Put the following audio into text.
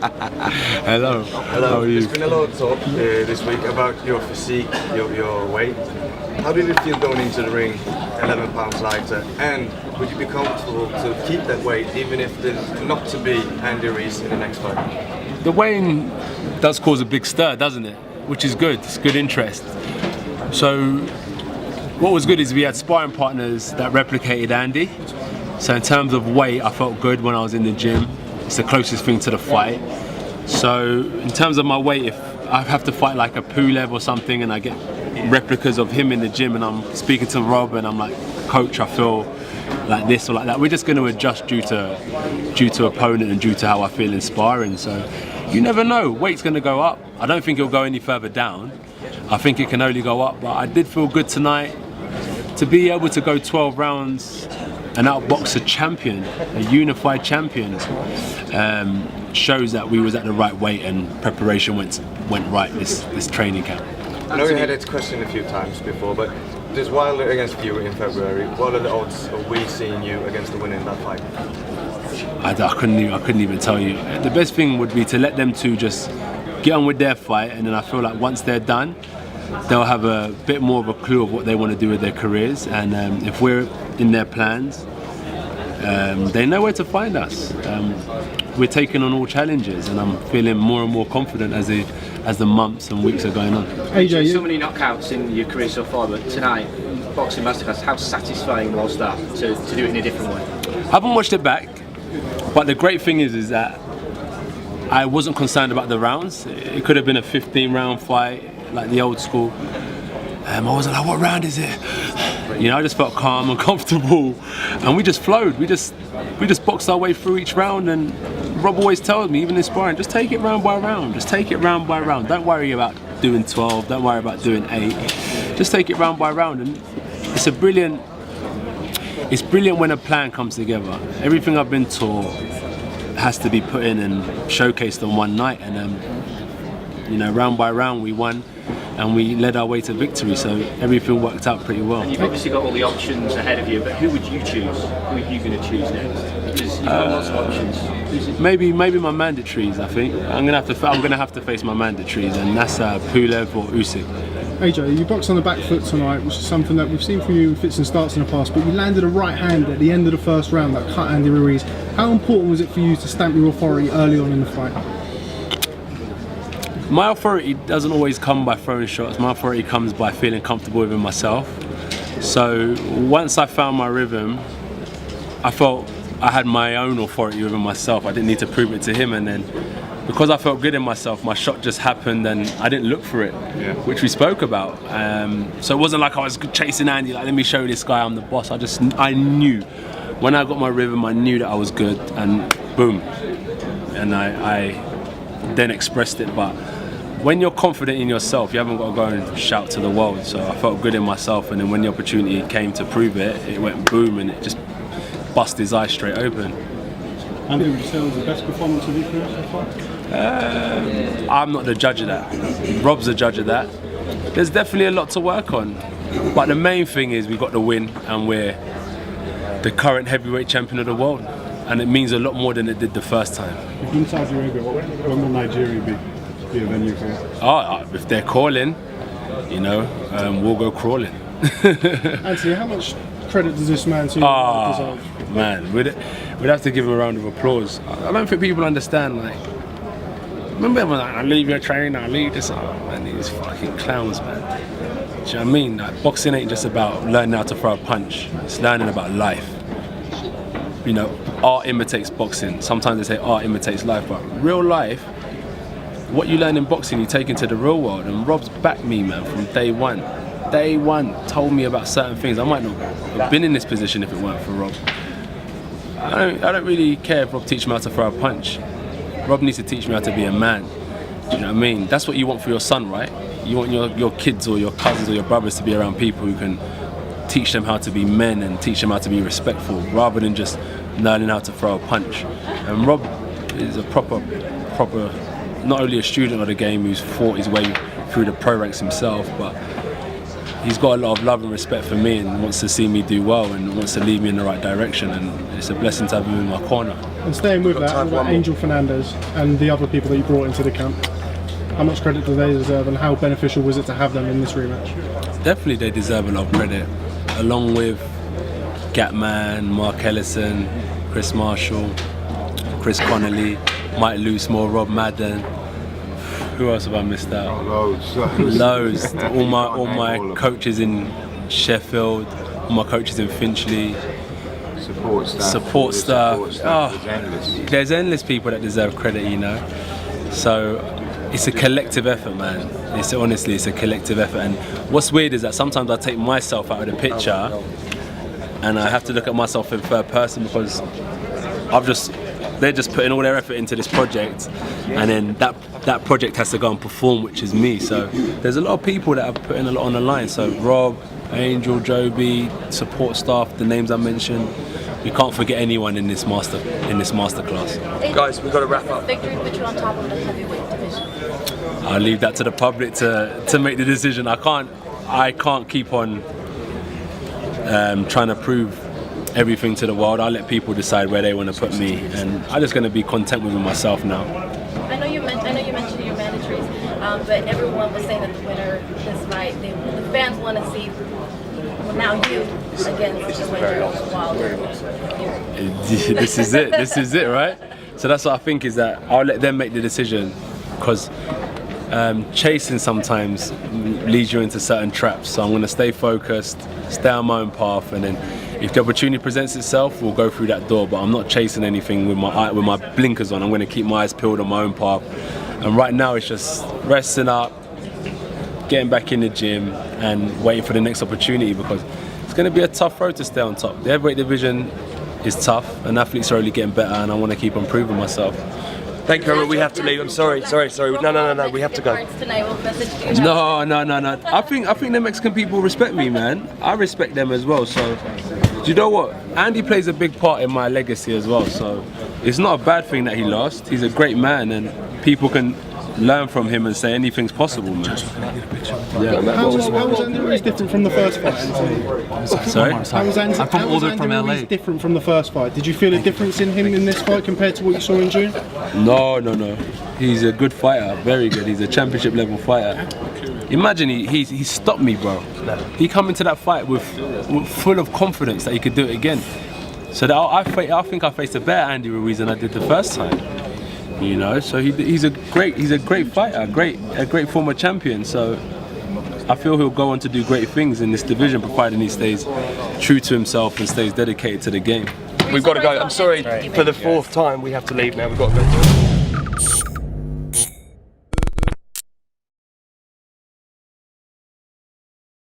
Hello. Hello. How are you? There's been a lot of talk this week about your physique, your weight. How did it feel going into the ring, 11 pounds lighter? And would you be comfortable to keep that weight even if not to be Andy Ruiz in the next fight? The weighing does cause a big stir, doesn't it? Which is good. It's good interest. So what was good is we had sparring partners that replicated Andy. So in terms of weight, I felt good when I was in the gym. It's the closest thing to the fight. So in terms of my weight, if I have to fight like a Pulev or something and I get replicas of him in the gym and I'm speaking to Rob and I'm like, coach, I feel like this or like that, we're just going to adjust due to opponent and due to how I feel in sparring. So you never know, weight's going to go up. I don't think it'll go any further down. I think it can only go up, but I did feel good tonight to be able to go 12 rounds and outbox a champion, a unified champion. Shows that we was at the right weight and preparation went right this training camp. I know you had this question a few times before, but there's Wilder against Fury in February. What are the odds of we seeing you against the winner in that fight? I couldn't even tell you. The best thing would be to let them two just get on with their fight, and then I feel like once they're done, they'll have a bit more of a clue of what they want to do with their careers, and if we're in their plans, they know where to find us. We're taking on all challenges, and I'm feeling more and more confident as the months and weeks are going on. AJ, so many knockouts in your career so far, but tonight, Boxing Masterclass, how satisfying was that to do it in a different way? I haven't watched it back, but the great thing is that I wasn't concerned about the rounds. It could have been a 15-round fight, like the old school. I wasn't like, what round is it? You know, I just felt calm and comfortable, and we just flowed. We just boxed our way through each round, and Rob always tells me, even in sparring, just take it round by round. Just take it round by round. Don't worry about doing 12. Don't worry about doing 8. Just take it round by round, and it's brilliant when a plan comes together. Everything I've been taught has to be put in and showcased on one night, and you know, round by round we won. And we led our way to victory, so everything worked out pretty well. And you've obviously got all the options ahead of you, but who would you choose? Who are you going to choose next? Because you've got lots of options. Maybe my mandatories. I think I'm gonna have to face my mandatories, and that's Pulev or Usyk. AJ, you boxed on the back foot tonight, which is something that we've seen from you in fits and starts in the past, but you landed a right hand at the end of the first round that cut Andy Ruiz. How important was it for you to stamp your authority early on in the fight? My authority doesn't always come by throwing shots. My authority comes by feeling comfortable within myself. So once I found my rhythm, I felt I had my own authority within myself. I didn't need to prove it to him, and then because I felt good in myself, my shot just happened and I didn't look for it, which we spoke about. So it wasn't like I was chasing Andy, like, let me show this guy I'm the boss. I knew. When I got my rhythm, I knew that I was good, and boom. And I then expressed it. But when you're confident in yourself, you haven't got to go and shout to the world. So I felt good in myself, and then when the opportunity came to prove it, it went boom, and it just bust his eyes straight open. Andy, would you say it was the best performance of your career so far? I'm not the judge of that. Rob's the judge of that. There's definitely a lot to work on, but the main thing is we got the win, and we're the current heavyweight champion of the world, and it means a lot more than it did the first time. If in Saudi Arabia, when will Nigeria be a venue for you? If they're calling, you know, we'll go crawling. Anthony, how much credit does this man to you deserve? Man, we'd have to give him a round of applause. I don't think people understand, like, remember when I leave your train, I leave this, man, these fucking clowns, man. Do you know what I mean? Like, boxing ain't just about learning how to throw a punch, it's learning about life. You know, art imitates boxing. Sometimes they say art imitates life, but real life, what you learn in boxing, you take into the real world. And Rob's backed me, man, from day one. Day one, told me about certain things. I might not have been in this position if it weren't for Rob. I don't really care if Rob teaches me how to throw a punch. Rob needs to teach me how to be a man. Do you know what I mean? That's what you want for your son, right? You want your kids or your cousins or your brothers to be around people who can teach them how to be men and teach them how to be respectful, rather than just learning how to throw a punch. And Rob is a proper, not only a student of the game who's fought his way through the pro ranks himself, but he's got a lot of love and respect for me and wants to see me do well and wants to lead me in the right direction, and it's a blessing to have him in my corner. And staying with that, what about Angel Fernandez and the other people that you brought into the camp? How much credit do they deserve, and how beneficial was it to have them in this rematch? Definitely they deserve a lot of credit, along with Gatman, Mark Ellison, Chris Marshall, Chris Connolly, Mike Loosemore, Rob Madden. Who else have I missed out? Loads. All my coaches in Sheffield, all my coaches in Finchley. Support staff. There's endless people that deserve credit, you know. So it's a collective effort, man. Honestly, it's a collective effort. And what's weird is that sometimes I take myself out of the picture, and I have to look at myself in third person because they're just putting all their effort into this project, and then that project has to go and perform, which is me. So there's a lot of people that are putting a lot on the line. So Rob, Angel, Joby, support staff, the names I mentioned. You can't forget anyone in this masterclass. Guys, we've got to wrap up. Victory put you on top of the heavyweight division. I'll leave that to the public to make the decision. I can't keep on trying to prove everything to the world. I'll let people decide where they want to put me, and I'm just going to be content with myself now. I know you mentioned your mandatories, but everyone was saying that the winner is right. The fans want to see now you against the winner of Wilder. This is it. This is it, right? So that's what I think, is that I'll let them make the decision, because chasing sometimes leads you into certain traps. So I'm going to stay focused, stay on my own path, and then if the opportunity presents itself, we'll go through that door. But I'm not chasing anything with my blinkers on. I'm going to keep my eyes peeled on my own path. And right now it's just resting up, getting back in the gym, and waiting for the next opportunity, because it's going to be a tough road to stay on top. The heavyweight division is tough, and athletes are only getting better, and I want to keep on proving myself. Thank you very much. We have to leave. I'm sorry. No. We have to go. No. I think the Mexican people respect me, man. I respect them as well. So, do you know what? Andy plays a big part in my legacy as well. So, it's not a bad thing that he lost. He's a great man, and people can learn from him and say anything's possible, man. Yeah. How was Andy Ruiz different from the first fight, Anthony? Sorry? How was Andy Ruiz different from the first fight? Did you feel a difference in him in this fight compared to what you saw in June? No. He's a good fighter, very good. He's a championship level fighter. Imagine he stopped me, bro. He come into that fight with full of confidence that he could do it again. So that I think I faced a better Andy Ruiz than I did the first time. You know, so he's a great fighter, a great former champion. So I feel he'll go on to do great things in this division, providing he stays true to himself and stays dedicated to the game. We've got to go. I'm sorry for the fourth time. We have to leave now. We've got to go.